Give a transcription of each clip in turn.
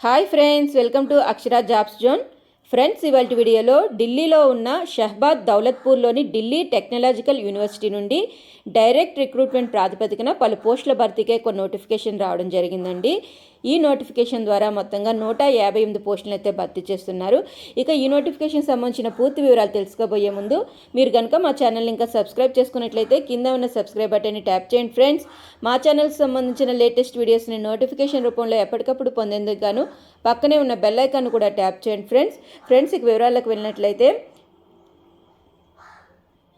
Hi friends, welcome to Akshara jobs zone. Friends, ఇవాళ వీడియోలో ఢిల్లీలో ఉన్న షహబాద్ దౌలత్పూర్లోని ఢిల్లీ టెక్నాలజికల్ యూనివర్సిటీ నుండి డైరెక్ట్ రిక్రూట్మెంట్ ప్రాతిపదికన పలు పోస్టుల భర్తీకే కొన్ని నోటిఫికేషన్ రావడం జరిగిందండి. ఈ నోటిఫికేషన్ ద్వారా మొత్తంగా 158 పోస్టులను అయితే భర్తీ చేస్తున్నారు. ఇక ఈ నోటిఫికేషన్ సంబంధించిన పూర్తి వివరాలు తెలుసుకోబోయే ముందు మీరు కనుక మా ఛానల్ని ఇంకా సబ్స్క్రైబ్ చేసుకున్నట్లయితే కింద ఉన్న సబ్స్క్రైబ్ బటన్ని ట్యాప్ చేయండి. ఫ్రెండ్స్, మా ఛానల్కి సంబంధించిన లేటెస్ట్ వీడియోస్ని నోటిఫికేషన్ రూపంలో ఎప్పటికప్పుడు పొందేందుకు గాను పక్కనే ఉన్న బెల్ ఐకాన్ కూడా ట్యాప్ చేయండి. ఫ్రెండ్స్ ఇక వివరాలకు వెళ్ళినట్లయితే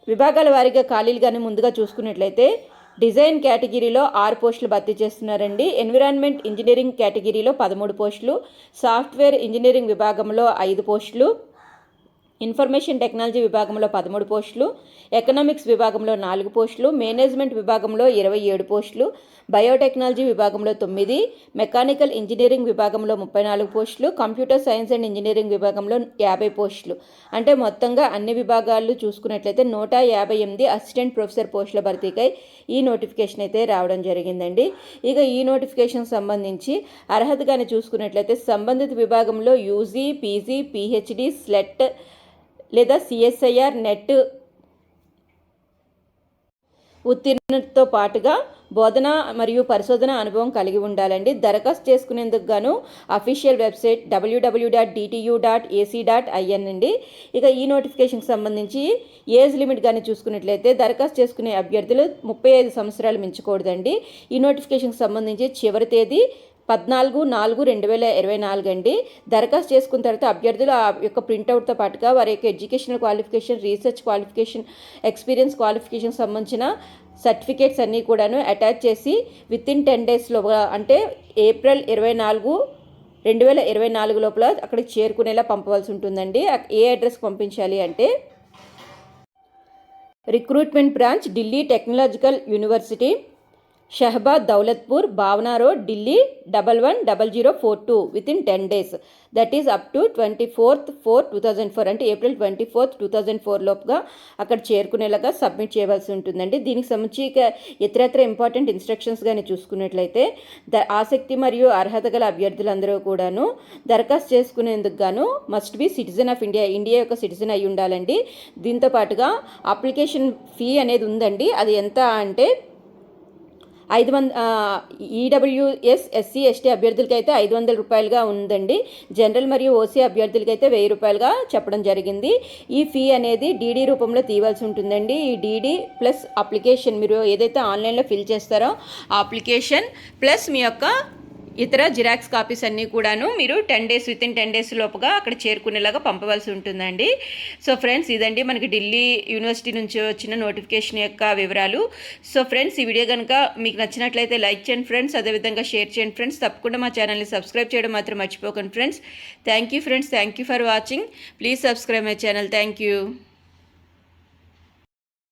విభాగాల వారీగా ఖాళీలు కానీ ముందుగా చూసుకున్నట్లయితే డిజైన్ కేటగిరీలో 6 పోస్టులు భర్తీ చేస్తున్నారండి. ఎన్విరాన్మెంట్ ఇంజనీరింగ్ కేటగిరీలో 13 పోస్టులు, సాఫ్ట్వేర్ ఇంజనీరింగ్ విభాగంలో 5 పోస్టులు, ఇన్ఫర్మేషన్ టెక్నాలజీ విభాగంలో 13 పోస్టులు, ఎకనామిక్స్ విభాగంలో 4 పోస్టులు, మేనేజ్మెంట్ విభాగంలో 27 పోస్టులు, బయోటెక్నాలజీ విభాగంలో 9, మెకానికల్ ఇంజనీరింగ్ విభాగంలో 34 పోస్టులు, కంప్యూటర్ సైన్స్ అండ్ ఇంజనీరింగ్ విభాగంలో 50 పోస్టులు. అంటే మొత్తంగా అన్ని విభాగాలు చూసుకున్నట్లయితే 158 అసిస్టెంట్ ప్రొఫెసర్ పోస్టుల భర్తీకై ఈ నోటిఫికేషన్ అయితే రావడం జరిగిందండి. ఇక ఈ నోటిఫికేషన్ సంబంధించి అర్హత కానీ చూసుకున్నట్లయితే సంబంధిత విభాగంలో యూజీ, పీజీ, పిహెచ్డి, స్లెట్ లేదా సిఎస్ఐఆర్ నెట్ ఉత్తీర్ణతతో పాటుగా బోధన మరియు పరిశోధన అనుభవం కలిగి ఉండాలండి. దరఖాస్తు చేసుకునేందుకు గాను అఫీషియల్ వెబ్సైట్ www.dtu.ac.in అండి. ఇక ఈ నోటిఫికేషన్కి సంబంధించి ఏజ్ లిమిట్ కానీ చూసుకున్నట్లయితే దరఖాస్తు చేసుకునే అభ్యర్థులు 35 సంవత్సరాలు మించకూడదండి. ఈ నోటిఫికేషన్కి సంబంధించి చివరి తేదీ 14/4/2024 అండి. దరఖాస్తు చేసుకున్న తర్వాత అభ్యర్థులు ఆ యొక్క ప్రింట్అవుట్తో పాటుగా వారి యొక్క educational qualification, research qualification, experience qualification సంబంధించిన సర్టిఫికేట్స్ అన్నీ కూడాను అటాచ్ చేసి వితిన్ 10 డేస్లో అంటే ఏప్రిల్ 24, 2024 లోపల అక్కడికి చేరుకునేలా పంపవలసి ఉంటుందండి. ఏ అడ్రస్కి పంపించాలి అంటే recruitment branch, Delhi technological university, Shahabad Daulatpur, Bawana road, Delhi 110042 within 10 days. That is up to 24/4/2004 అంటే ఏప్రిల్ 24, 2004 లోపుగా అక్కడ చేరుకునేలాగా సబ్మిట్ చేయవలసి ఉంటుందండి. దీనికి సంబంధించి ఇతరత్ర ఇంపార్టెంట్ ఇన్స్ట్రక్షన్స్ కానీ చూసుకున్నట్లయితే ఆసక్తి మరియు అర్హత గల అభ్యర్థులందరూ కూడాను దరఖాస్తు చేసుకునేందుకు గాను must be citizen of India, India యొక్క సిటిజన్ అయి ఉండాలండి. దీంతో పాటుగా అప్లికేషన్ ఫీ అనేది ఉందండి. అది ఎంత అంటే 500 ఈడబ్ల్యూఎస్, ఎస్సీ, ఎస్టీ అభ్యర్థులకి అయితే 500 రూపాయలుగా ఉందండి. జనరల్ మరియు ఓసీ అభ్యర్థులకి అయితే 1000 రూపాయలుగా చెప్పడం జరిగింది. ఈ ఫీ అనేది డీడీ రూపంలో తీయవలసి ఉంటుందండి. ఈ డీడీ ప్లస్ అప్లికేషన్ మీరు ఏదైతే ఆన్లైన్లో ఫిల్ చేస్తారో ఆ అప్లికేషన్ ప్లస్ మీ యొక్క ఇతర జిరాక్స్ కాపీస్ అన్నీ కూడాను మీరు వితిన్ 10 days లోపుగా అక్కడ చేరుకునేలాగా పంపవలసి ఉంటుందండి. సో ఫ్రెండ్స్, ఇదండి మనకి ఢిల్లీ యూనివర్సిటీ నుంచి వచ్చిన నోటిఫికేషన్ యొక్క వివరాలు. సో ఫ్రెండ్స్, ఈ వీడియో కనుక మీకు నచ్చినట్లయితే లైక్ చేయండి ఫ్రెండ్స్, అదేవిధంగా షేర్ చేయండి ఫ్రెండ్స్. తప్పకుండా మా ఛానల్ని సబ్స్క్రైబ్ చేయడం మాత్రం మర్చిపోకండి friends. Thank you friends, thank you for watching. Please subscribe my channel. Thank you.